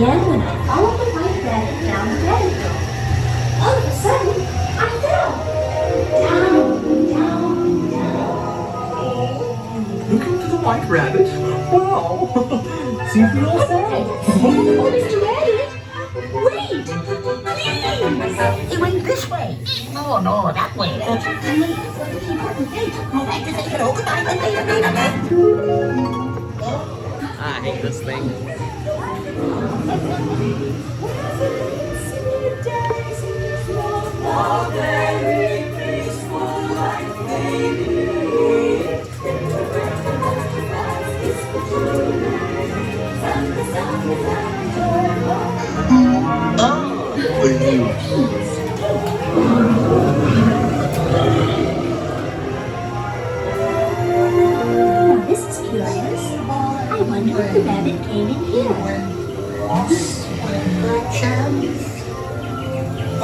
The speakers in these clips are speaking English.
began when I followed the white rabbit down the rabbit hole. All of a sudden, I fell. Down, down, down. Looking for the white rabbit? Wow! Seems to be all set. Oh, Mr. Rabbit! Wait! Please! He went this way. No, no, that way. Go back to say hello. Goodbye. I hate this thing. Now this is curious. I wonder if the rabbit came in here.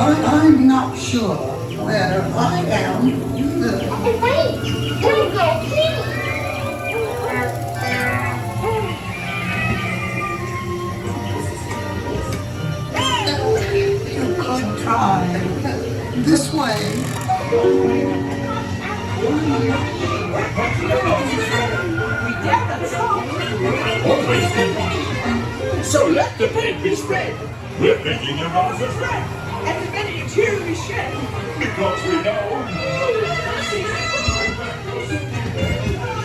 I'm not sure where I am either. Wait! Don't go, please! You could try this way. So let the paint be spread. We're making your noses red. And the many tears we shed. Because we know.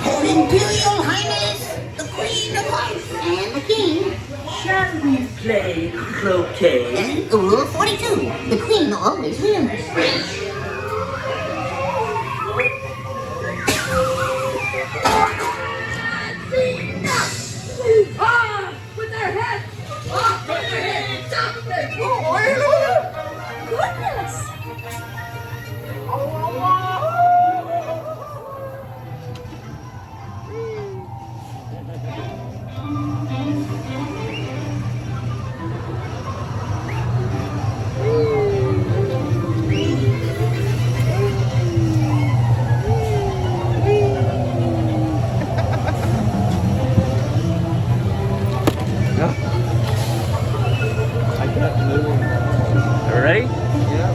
Her Imperial Highness, the Queen of Hearts. And the king. Shall we play croquet? Rule 42. The Queen always wins. Ah! With their heads! Off with their heads! Off with their Goodness! I got moving. Ready? Yeah.